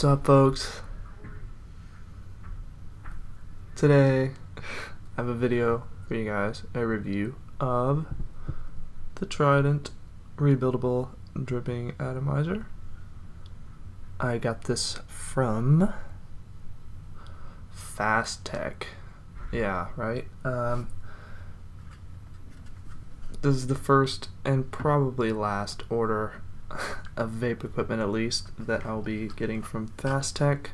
What's up, folks? Today I have a video for you guys, a review of the Trident rebuildable dripping atomizer. I got this from Fasttech. Yeah, right? This is the first and probably last order of vape equipment, at least, that I'll be getting from Fasttech.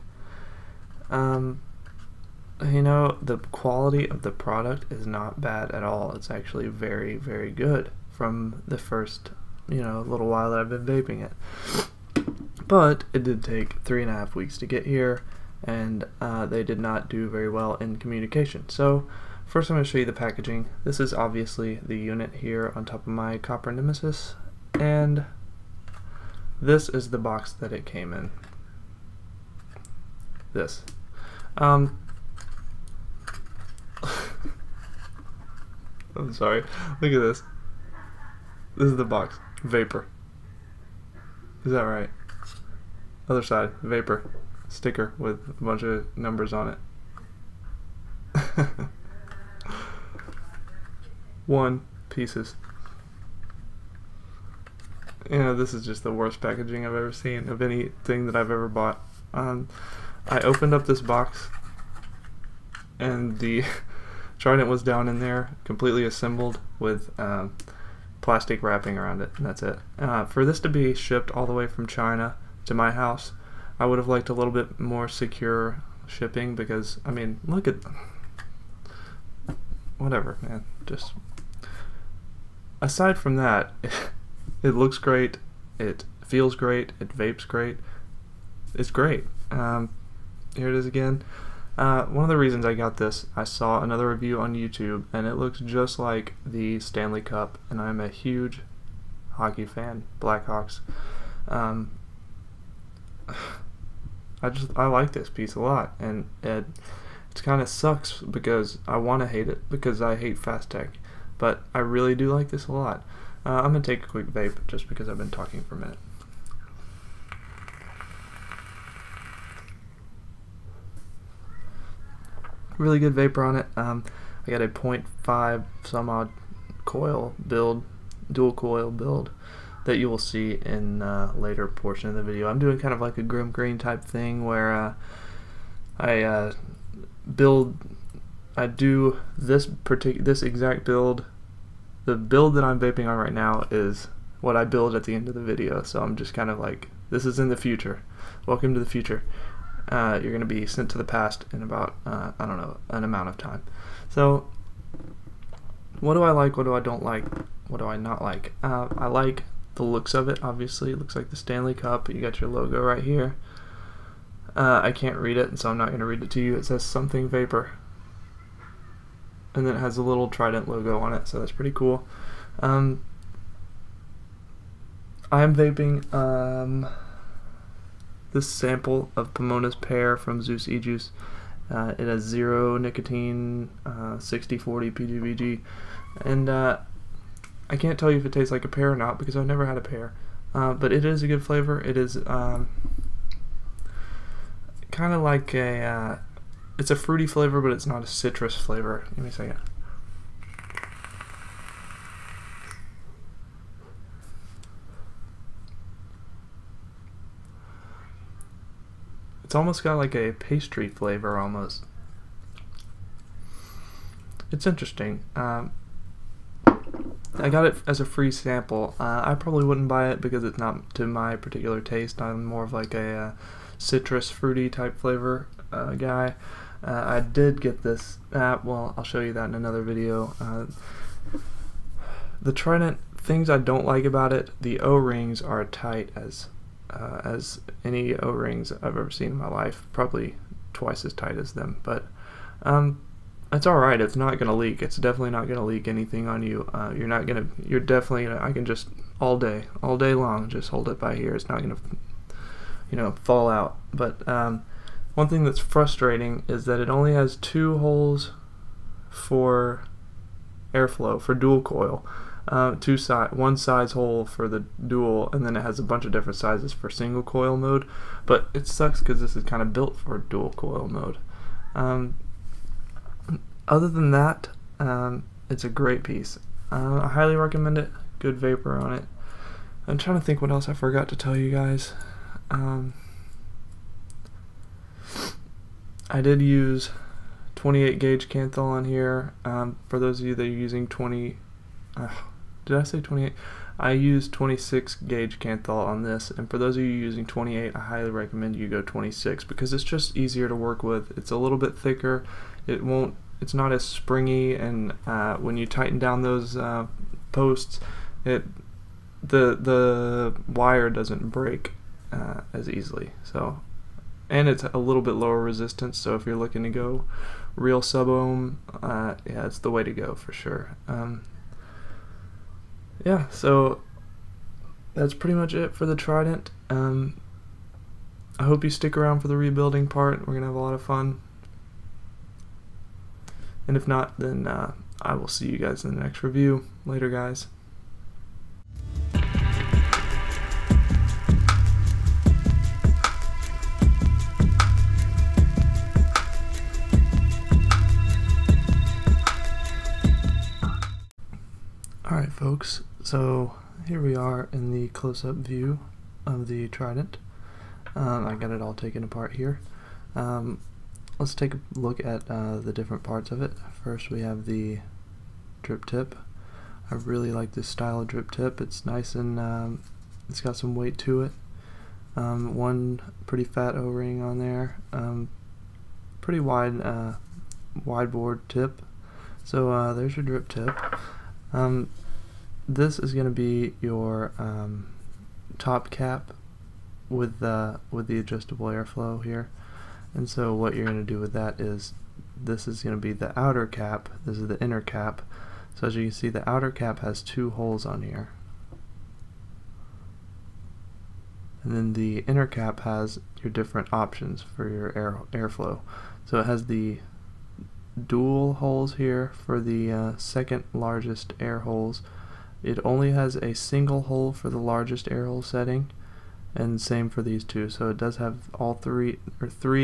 You know, the quality of the product is not bad at all. It's actually very, very good from the first, little while that I've been vaping it. But it did take 3.5 weeks to get here, and they did not do very well in communication. So first I'm going to show you the packaging. This is obviously the unit here on top of my copper Nemesis, and this is the box that it came in. This. I'm sorry. Look at this. This is the box. Vapor. Is that right? Other side. Vapor. Sticker with a bunch of numbers on it. 1 pieces. This is just the worst packaging I've ever seen of anything that I've ever bought. I opened up this box and the Trident was down in there, completely assembled with plastic wrapping around it, and that's it. For this to be shipped all the way from China to my house, I would have liked a little bit more secure shipping, because, I mean, look at... whatever, man. Just... aside from that, it looks great, it feels great, it vapes great, it's great. Here it is again. One of the reasons I got this, I saw another review on YouTube, and it looks just like the Stanley Cup, and I'm a huge hockey fan, Blackhawks. I like this piece a lot, and it kind of sucks because I want to hate it, because I hate Fasttech, but I really do like this a lot. I'm going to take a quick vape just because I've been talking for a minute. Really good vapor on it. I got a 0.5 some odd coil build, dual coil build, that you will see in later portion of the video. I'm doing kind of like a Grim Green type thing where I do this exact build. The build that I'm vaping on right now is what I build at the end of the video, so I'm just kind of like, this is in the future. Welcome to the future. You're going to be sent to the past in about, I don't know, an amount of time. So, what do I like, what do I don't like, what do I not like? I like the looks of it, obviously. It looks like the Stanley Cup. You got your logo right here. I can't read it, so I'm not going to read it to you. It says something vapor. And then it has a little Trident logo on it, so that's pretty cool. I am vaping this sample of Pomona's Pear from Zeus E-Juice. It has 0 nicotine, 60/40 PGVG, and I can't tell you if it tastes like a pear or not, because I've never had a pear, but it is a good flavor. It is kind of like a it's a fruity flavor, but it's not a citrus flavor. Give me a second. It's almost got like a pastry flavor, almost. It's interesting. I got it as a free sample. I probably wouldn't buy it because it's not to my particular taste. I'm more of like a citrus fruity type flavor guy. I did get this, well, I'll show you that in another video. The Trident, things I don't like about it, the O-rings are tight as any O-rings I've ever seen in my life, probably twice as tight as them, but it's alright. It's not going to leak. It's definitely not going to leak anything on you. You're definitely gonna, I can just all day long just hold it by here. It's not going to fall out. But one thing that's frustrating is that it only has 2 holes for airflow, for dual coil. one size hole for the dual, and then it has a bunch of different sizes for single coil mode, but it sucks because this is kind of built for dual coil mode. Other than that, it's a great piece. I highly recommend it. Good vapor on it. I'm trying to think what else I forgot to tell you guys. I did use 28 gauge kanthal on here. For those of you that are using 20, did I say 28? I used 26 gauge kanthal on this, and for those of you using 28, I highly recommend you go 26 because it's just easier to work with. It's a little bit thicker. It's not as springy, and when you tighten down those posts, the wire doesn't break as easily. So, and it's a little bit lower resistance. So if you're looking to go real sub ohm, yeah, it's the way to go for sure. Yeah, so that's pretty much it for the Trident. I hope you stick around for the rebuilding part. We're gonna have a lot of fun. And if not, then I will see you guys in the next review. Later, guys. Alright folks, so here we are in the close-up view of the Trident. I got it all taken apart here. Let's take a look at the different parts of it. First we have the drip tip. I really like this style of drip tip. It's nice and it's got some weight to it. One pretty fat O-ring on there. Pretty wide board tip. So there's your drip tip. This is going to be your top cap with the adjustable airflow here. And so what you're going to do with that is, this is going to be the outer cap, this is the inner cap. So as you can see, the outer cap has two holes on here. And then the inner cap has your different options for your airflow. So it has the dual holes here for the second largest air holes. It only has a single hole for the largest air hole setting, and same for these two. So it does have three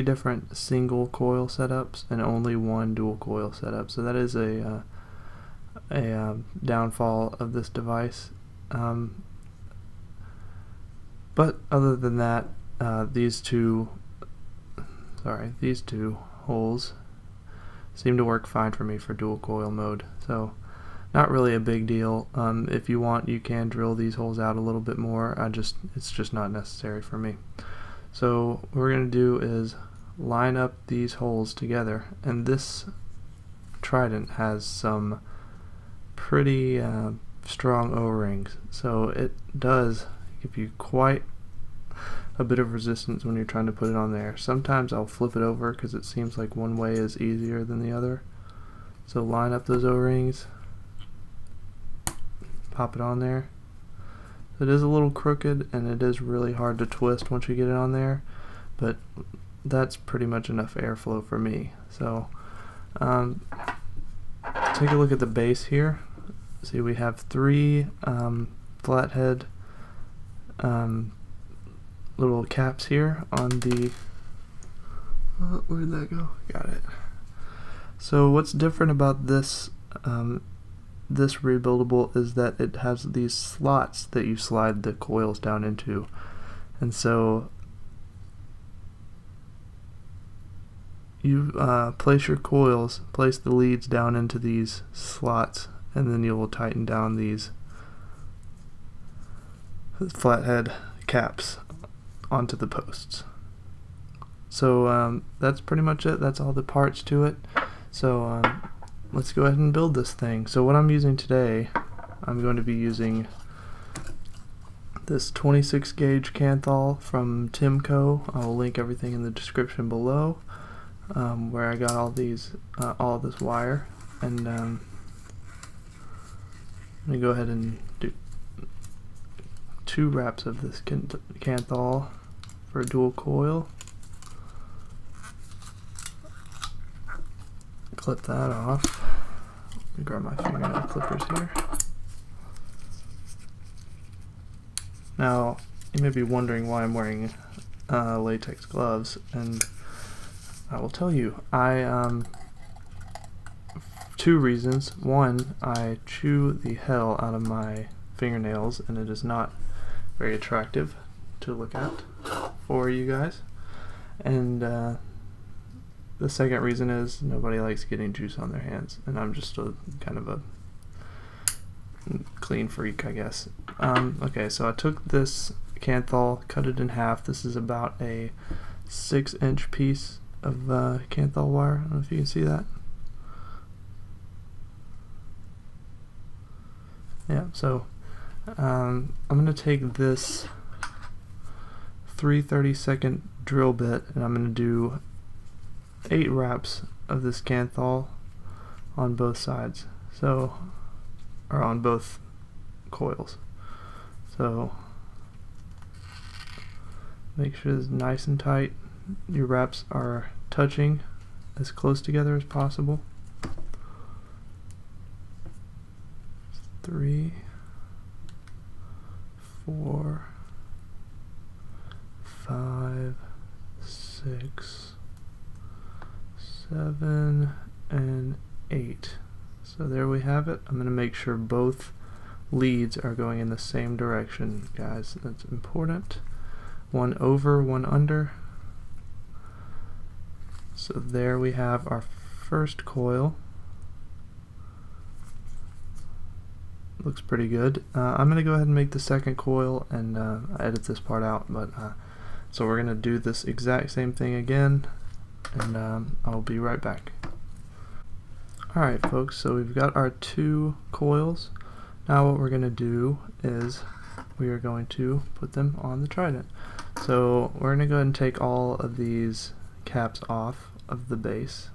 different single coil setups and only one dual coil setup. So that is a downfall of this device. But other than that, these two holes seem to work fine for me for dual coil mode. So not really a big deal. If you want, you can drill these holes out a little bit more. It's just not necessary for me. So what we're going to do is line up these holes together, and this Trident has some pretty strong O-rings, so it does give you quite a bit of resistance when you're trying to put it on there. Sometimes I'll flip it over because it seems like one way is easier than the other. So line up those O-rings, pop it on there. It is a little crooked and it is really hard to twist once you get it on there, but that's pretty much enough airflow for me. So take a look at the base here. See, we have three flathead little caps here on the where'd that go? Got it. So what's different about this this rebuildable is that it has these slots that you slide the coils down into, and so you place the leads down into these slots, and then you will tighten down these flathead caps onto the posts. So that's pretty much it. That's all the parts to it. So let's go ahead and build this thing. So what I'm using today, I'm going to be using this 26 gauge kanthal from Timco. I will link everything in the description below, where I got all these, all this wire. And let me go ahead and do 2 wraps of this kanthal for a dual coil. Clip that off. Let me grab my fingernail clippers here. Now, you may be wondering why I'm wearing latex gloves, and I will tell you. Two reasons. One, I chew the hell out of my fingernails, and it is not very attractive to look at for you guys. And the second reason is nobody likes getting juice on their hands, and I'm just a kind of a clean freak, I guess. Okay, so I took this kanthal, cut it in half. This is about a 6-inch piece of kanthal wire. I don't know if you can see that. Yeah, so I'm going to take this 3/32 drill bit, and I'm going to do 8 wraps of this kanthal on both sides, so, or on both coils. So make sure it's nice and tight. Your wraps are touching as close together as possible. 3, 4, 5, 6, 7, and 8. So there we have it. I'm going to make sure both leads are going in the same direction, guys. That's important. One over, one under. So there we have our first coil. Looks pretty good. I'm going to go ahead and make the second coil and edit this part out. But so we're going to do this exact same thing again, and I'll be right back. Alright folks, so we've got our 2 coils. Now what we're going to do is we are going to put them on the Trident. So we're going to go ahead and take all of these caps off of the base.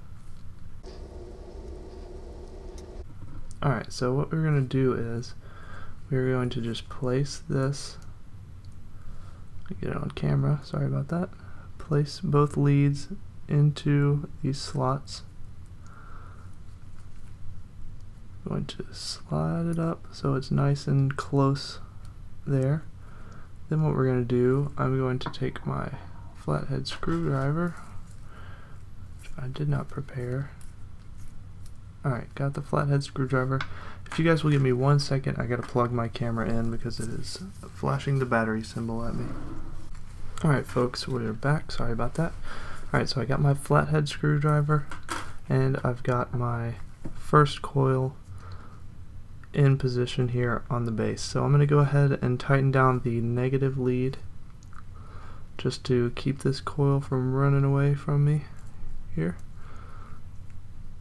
Alright, so what we're going to do is we're going to just place this, get it on camera, sorry about that, place both leads into these slots. Going to slide it up so it's nice and close there. Then what we're going to do, I'm going to take my flathead screwdriver, which I did not prepare. Alright, got the flathead screwdriver. If you guys will give me 1 second, I gotta plug my camera in because it is flashing the battery symbol at me. Alright folks, we're back, sorry about that. Alright, so I got my flathead screwdriver, and I've got my first coil in position here on the base. So I'm going to go ahead and tighten down the negative lead just to keep this coil from running away from me here.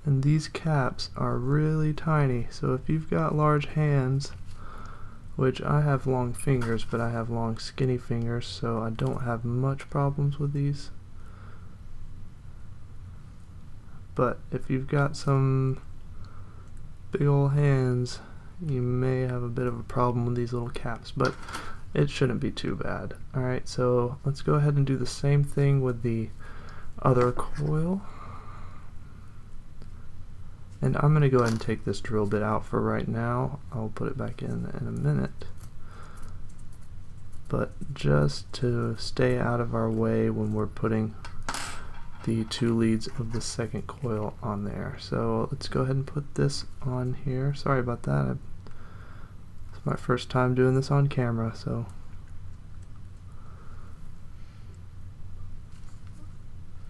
And these caps are really tiny, so if you've got large hands, which I have long fingers, but I have long skinny fingers, so I don't have much problems with these. But if you've got some big old hands, you may have a bit of a problem with these little caps, but it shouldn't be too bad. Alright, so let's go ahead and do the same thing with the other coil. And I'm going to go ahead and take this drill bit out for right now. I'll put it back in a minute. But just to stay out of our way when we're putting the 2 leads of the second coil on there. So let's go ahead and put this on here. Sorry about that. It's my first time doing this on camera, so.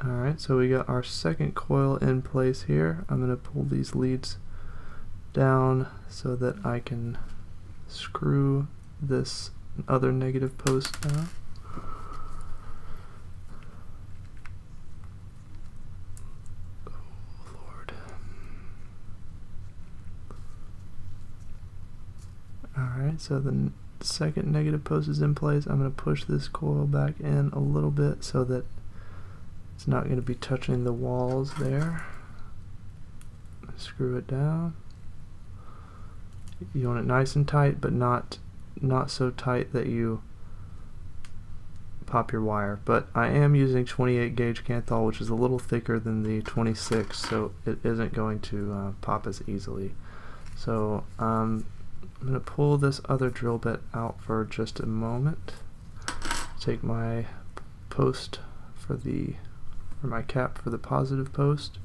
Alright, so we got our second coil in place here. I'm going to pull these leads down so that I can screw this other negative post down. Alright, so the second negative post is in place. I'm going to push this coil back in a little bit so that it's not going to be touching the walls there. Screw it down. You want it nice and tight, but not so tight that you pop your wire. But I am using 28 gauge kanthal, which is a little thicker than the 26, so it isn't going to pop as easily. So I'm going to pull this other drill bit out for just a moment. Take my post for my cap for the positive post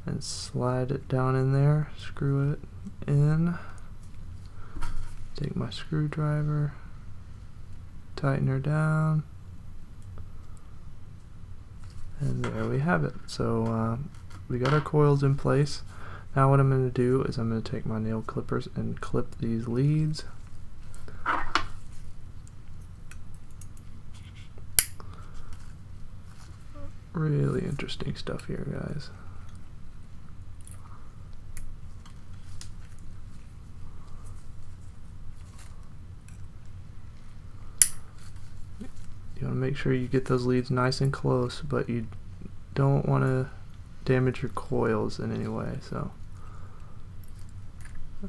and slide it down in there, screw it in, take my screwdriver, tighten her down, and there we have it. So we got our coils in place. Now what I'm going to do is I'm going to take my nail clippers and clip these leads. Really interesting stuff here, guys. You want to make sure you get those leads nice and close, but you don't want to damage your coils in any way. So,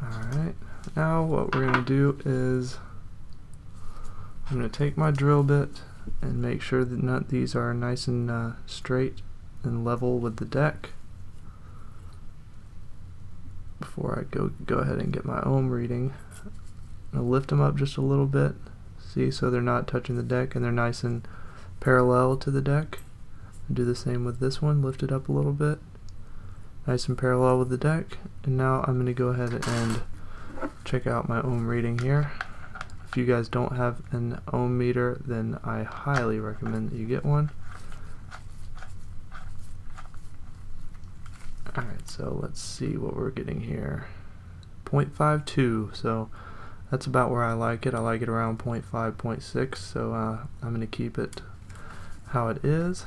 alright, now what we're going to do is I'm going to take my drill bit and make sure that these are nice and straight and level with the deck before I go ahead and get my ohm reading. I'm going to lift them up just a little bit, see, so they're not touching the deck and they're nice and parallel to the deck. And do the same with this one, lift it up a little bit, nice and parallel with the deck. And now I'm going to go ahead and check out my ohm reading here. If you guys don't have an ohm meter, then I highly recommend that you get one. Alright, so let's see what we're getting here. 0.52, so that's about where I like it. I like it around 0.5, 0.6, so I'm going to keep it how it is.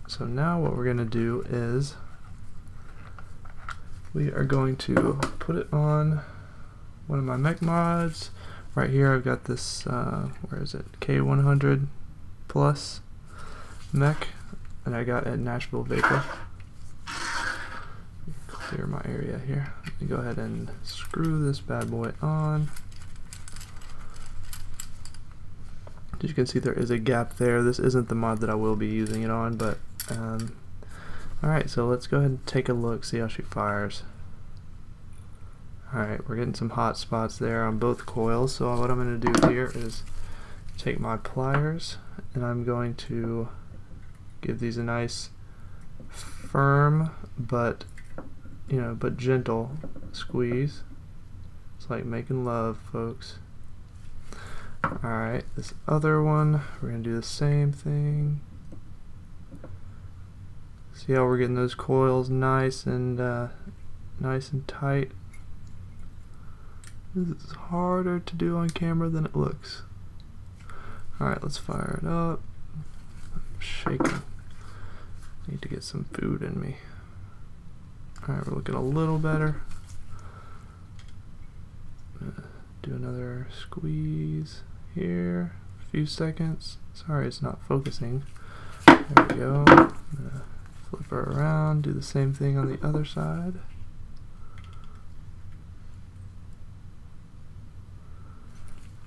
So now what we're going to do is we are going to put it on one of my mech mods. Right here I've got this, where is it, K100 Plus mech that I got at Nashville Vapor. Clear my area here. Let me go ahead and screw this bad boy on. As you can see, there is a gap there. This isn't the mod that I will be using it on, but alright, so let's go ahead and take a look, see how she fires. Alright, we're getting some hot spots there on both coils, so what I'm going to do here is take my pliers and I'm going to give these a nice firm but gentle squeeze. It's like making love, folks. Alright, this other one, we're going to do the same thing. See how we're getting those coils nice and tight. This is harder to do on camera than it looks. Alright, let's fire it up. I'm shaking. Need to get some food in me. Alright, we're looking a little better. Do another squeeze here. A few seconds. Sorry, it's not focusing. There we go. I'm gonna flip her around, do the same thing on the other side.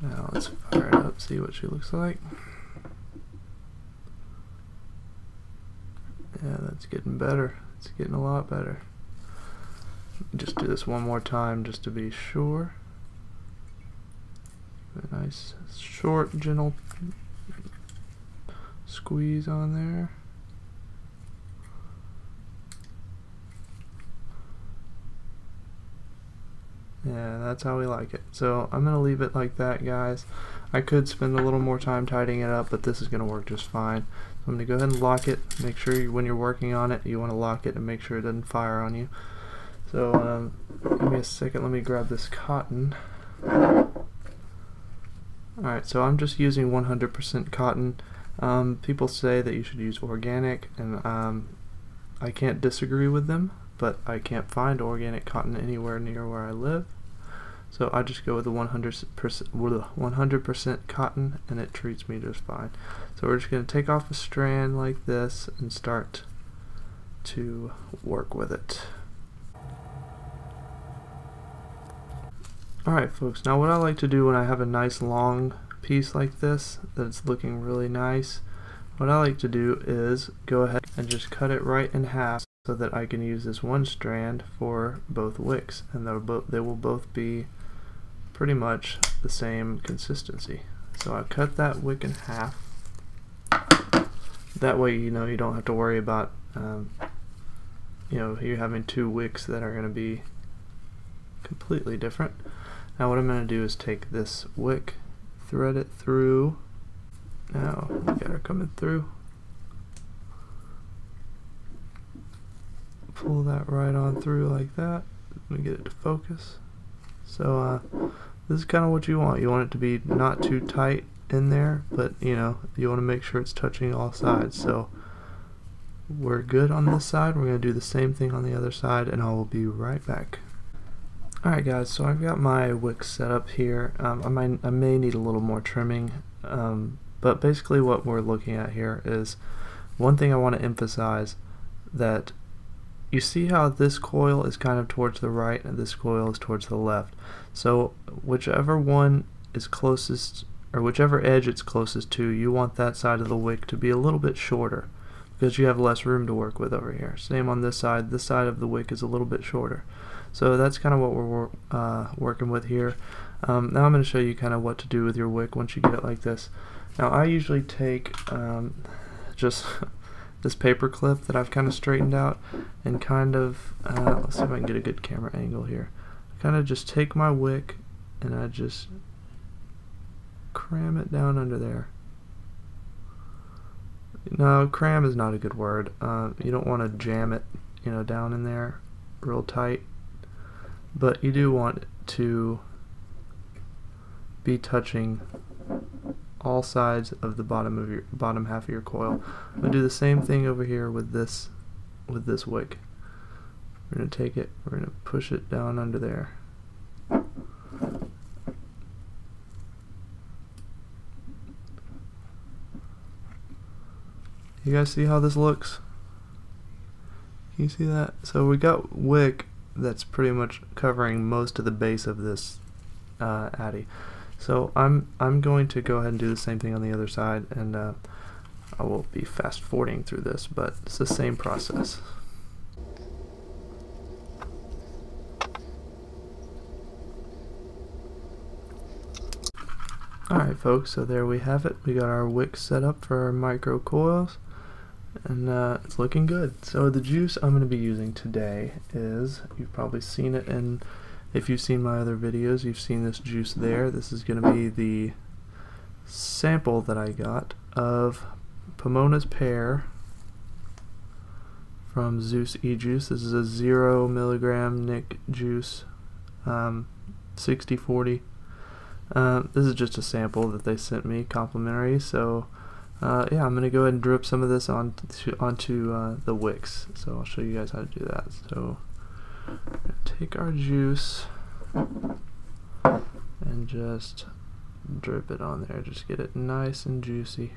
Now let's fire it up, see what she looks like. Yeah, that's getting better. It's getting a lot better. Just do this one more time just to be sure. A nice, short, gentle squeeze on there. Yeah, that's how we like it. So I'm going to leave it like that, guys. I could spend a little more time tidying it up, but this is going to work just fine. So I'm going to go ahead and lock it. Make sure when you're working on it, you want to lock it and make sure it doesn't fire on you. So give me a second, let me grab this cotton. Alright, so I'm just using 100% cotton. People say that you should use organic, and I can't disagree with them, but I can't find organic cotton anywhere near where I live. So I just go with the 100% cotton, and it treats me just fine. So we're just going to take off a strand like this and start to work with it. Alright folks, now what I like to do when I have a nice long piece like this that's looking really nice, what I like to do is go ahead and just cut it right in half so that I can use this one strand for both wicks, and they will both be pretty much the same consistency. So I cut that wick in half. That way, you know, you don't have to worry about you know, you having two wicks that are going to be completely different. Now what I'm going to do is take this wick, thread it through. Now we got her coming through. Pull that right on through like that. Let me get it to focus. So this is kind of what you want. You want it to be not too tight in there, but you know, you want to make sure it's touching all sides. So we're good on this side. We're going to do the same thing on the other side, and I will be right back. Alright guys, so I've got my wick set up here. I may need a little more trimming, but basically what we're looking at here is one thing I want to emphasize, that you see how this coil is kind of towards the right and this coil is towards the left. So whichever one is closest, or whichever edge it's closest to, you want that side of the wick to be a little bit shorter because you have less room to work with over here. Same on this side of the wick is a little bit shorter. So that's kind of what we're working with here. Now I'm going to show you kind of what to do with your wick once you get it like this. Now I usually take just this paper clip that I've kind of straightened out and kind of, let's see if I can get a good camera angle here. I kind of just take my wick and I just cram it down under there. No, cram is not a good word. You don't want to jam it, you know, down in there real tight, but you do want it to be touching all sides of the bottom half of your coil. I'm gonna do the same thing over here with this wick. We're gonna take it, we're gonna push it down under there. You guys see how this looks? Can you see that? So we got wick that's pretty much covering most of the base of this addy. So I'm going to go ahead and do the same thing on the other side, and I will be fast forwarding through this, but it's the same process. Alright folks, so there we have it. We got our wick set up for our micro coils, and it's looking good. So the juice I'm going to be using today is, you've probably seen it in, if you've seen my other videos, you've seen this juice there. This is going to be the sample that I got of Pomona's Pear from Zeus E-Juice. This is a 0 milligram Nick juice, 60/40. This is just a sample that they sent me, complimentary. So yeah, I'm gonna go ahead and drip some of this onto the wicks. So I'll show you guys how to do that. So we're gonna take our juice and just drip it on there. Just get it nice and juicy.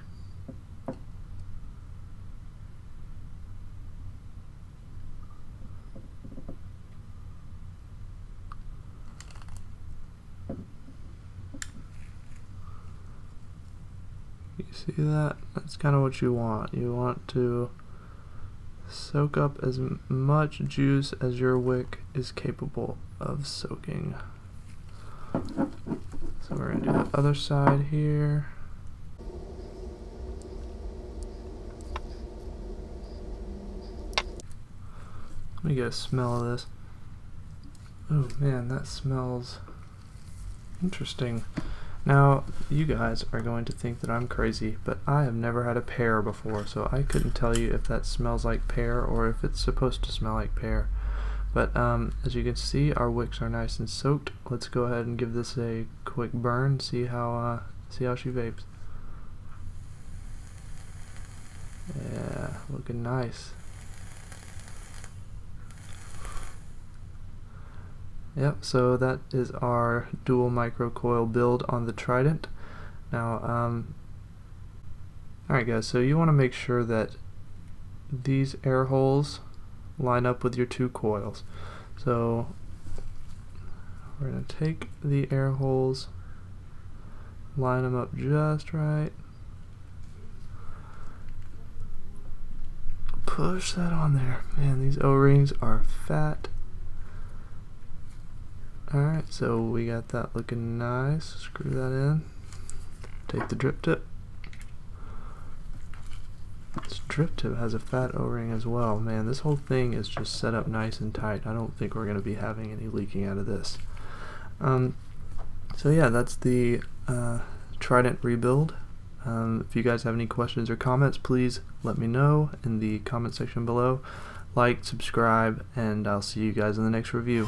You see that? That's kind of what you want. You want to soak up as much juice as your wick is capable of soaking. So we're going to do the other side here. Let me get a smell of this. Oh man, that smells interesting. Now, you guys are going to think that I'm crazy, but I have never had a pear before, so I couldn't tell you if that smells like pear or if it's supposed to smell like pear. But as you can see, our wicks are nice and soaked. Let's go ahead and give this a quick burn. See how she vapes. Yeah, looking nice. Yep, so that is our dual micro coil build on the Trident. Now, alright guys, so you want to make sure that these air holes line up with your two coils. So we're going to take the air holes, line them up just right, push that on there. Man, these O-rings are fat. Alright, so we got that looking nice. Screw that in. Take the drip tip. This drip tip has a fat O-ring as well. Man, this whole thing is just set up nice and tight. I don't think we're going to be having any leaking out of this. So yeah, that's the Trident rebuild. If you guys have any questions or comments, please let me know in the comment section below. Like, subscribe, and I'll see you guys in the next review.